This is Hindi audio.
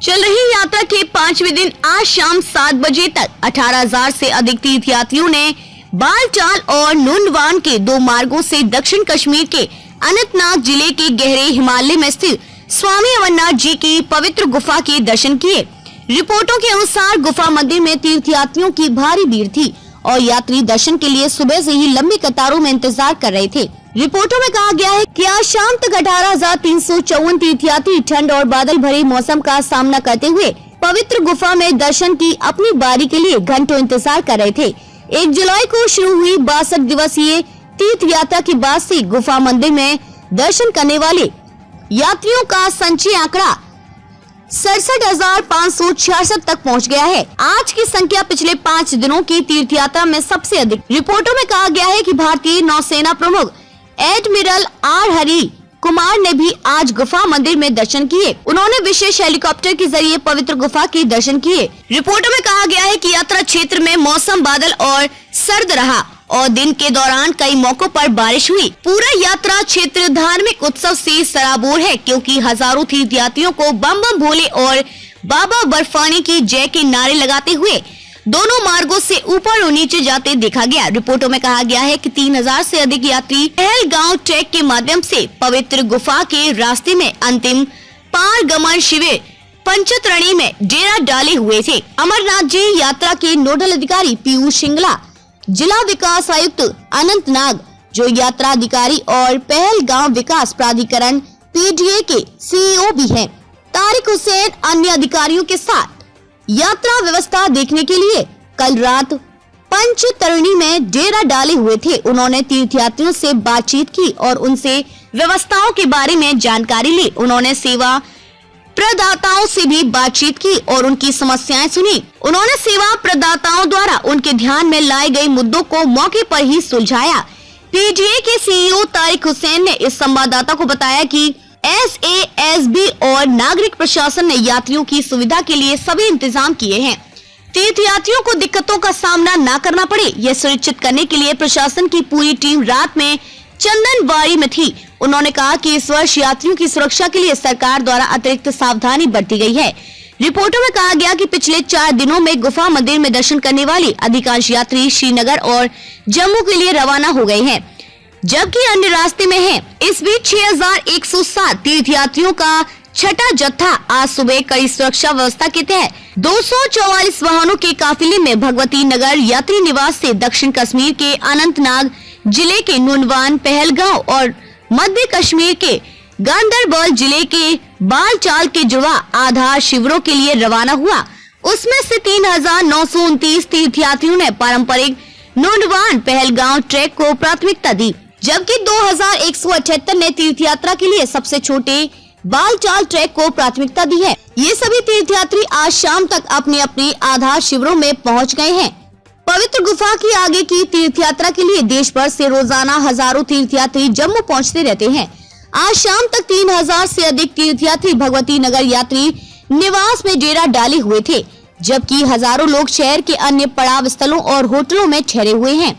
चल रही यात्रा के 5वें दिन आज शाम 7 बजे तक 18,000 से अधिक तीर्थयात्रियों ने बालटाल और नुनवान के दो मार्गों से दक्षिण कश्मीर के अनंतनाग जिले के गहरे हिमालय में स्थित स्वामी अमरनाथ जी की पवित्र गुफा के दर्शन किए। रिपोर्टों के अनुसार गुफा मंदिर में तीर्थयात्रियों की भारी भीड़ थी और यात्री दर्शन के लिए सुबह से ही लंबी कतारों में इंतजार कर रहे थे। रिपोर्टों में कहा गया है कि आज शाम तक 18,354 तीर्थयात्री ठंड और बादल भरे मौसम का सामना करते हुए पवित्र गुफा में दर्शन की अपनी बारी के लिए घंटों इंतजार कर रहे थे। 1 जुलाई को शुरू हुई 62 दिवसीय तीर्थ यात्रा के बाद से गुफा मंदिर में दर्शन करने वाले यात्रियों का संचयी आंकड़ा 67,566 तक पहुंच गया है। आज की संख्या पिछले 5 दिनों की तीर्थ यात्रा में सबसे अधिक। रिपोर्टों में कहा गया है कि भारतीय नौसेना प्रमुख एडमिरल आर हरि कुमार ने भी आज गुफा मंदिर में दर्शन किए। उन्होंने विशेष हेलीकॉप्टर के जरिए पवित्र गुफा के दर्शन किए। रिपोर्टों में कहा गया है कि यात्रा क्षेत्र में मौसम बादल और सर्द रहा और दिन के दौरान कई मौकों पर बारिश हुई। पूरा यात्रा क्षेत्र धार्मिक उत्सव से सराबोर है, क्योंकि हजारों तीर्थयात्रियों को बम बम भोले और बाबा बर्फानी की जय के नारे लगाते हुए दोनों मार्गों से ऊपर और नीचे जाते देखा गया। रिपोर्टों में कहा गया है कि 3,000 से अधिक यात्री पहलगांव ट्रैक के माध्यम से पवित्र गुफा के रास्ते में अंतिम पारगमन शिविर पंचतरणी में डेरा डाले हुए थे। अमरनाथ जी यात्रा के नोडल अधिकारी पीयूष सिंगला, जिला विकास आयुक्त अनंतनाग जो यात्रा अधिकारी और पहलगांव विकास प्राधिकरण पीडीए के सीईओ भी हैं, तारिक हुसैन अन्य अधिकारियों के साथ यात्रा व्यवस्था देखने के लिए कल रात पंचतरणी में डेरा डाले हुए थे। उन्होंने तीर्थयात्रियों से बातचीत की और उनसे व्यवस्थाओं के बारे में जानकारी ली। उन्होंने सेवा प्रदाताओं से भी बातचीत की और उनकी समस्याएं सुनी। उन्होंने सेवा प्रदाताओं द्वारा उनके ध्यान में लाए गए मुद्दों को मौके पर ही सुलझाया। पीडीए के सीईओ तारिक हुसैन ने इस संवाददाता को बताया कि एसएएसबी और नागरिक प्रशासन ने यात्रियों की सुविधा के लिए सभी इंतजाम किए हैं। तीर्थयात्रियों को दिक्कतों का सामना न करना पड़े, यह सुनिश्चित करने के लिए प्रशासन की पूरी टीम रात में चंदनवाड़ी में थी। उन्होंने कहा कि इस वर्ष यात्रियों की सुरक्षा के लिए सरकार द्वारा अतिरिक्त सावधानी बरती गई है। रिपोर्टों में कहा गया कि पिछले 4 दिनों में गुफा मंदिर में दर्शन करने वाली अधिकांश यात्री श्रीनगर और जम्मू के लिए रवाना हो गए हैं, जबकि अन्य रास्ते में हैं। इस बीच 6,107 तीर्थयात्रियों का छठा जत्था आज सुबह कड़ी सुरक्षा व्यवस्था के तहत 244 वाहनों के काफिले में भगवती नगर यात्री निवास से दक्षिण कश्मीर के अनंतनाग जिले के नुनवान, पहलगांव और मध्य कश्मीर के गांदरबल जिले के बालटाल के जुड़वा आधार शिविरों के लिए रवाना हुआ। उसमें से 3,929 तीर्थयात्रियों ने पारंपरिक नुनवान पहलगांव ट्रैक को प्राथमिकता दी, जबकि 2,178 ने तीर्थ यात्रा के लिए सबसे छोटे बालटाल ट्रैक को प्राथमिकता दी है। ये सभी तीर्थयात्री आज शाम तक अपने अपने आधार शिविरों में पहुंच गए हैं। पवित्र गुफा की आगे की तीर्थ यात्रा के लिए देश भर से रोजाना हजारों तीर्थयात्री जम्मू पहुंचते रहते हैं। आज शाम तक 3,000 से अधिक तीर्थयात्री भगवती नगर यात्री निवास में डेरा डाले हुए थे, जबकि हजारों लोग शहर के अन्य पड़ाव स्थलों और होटलों में ठहरे हुए हैं।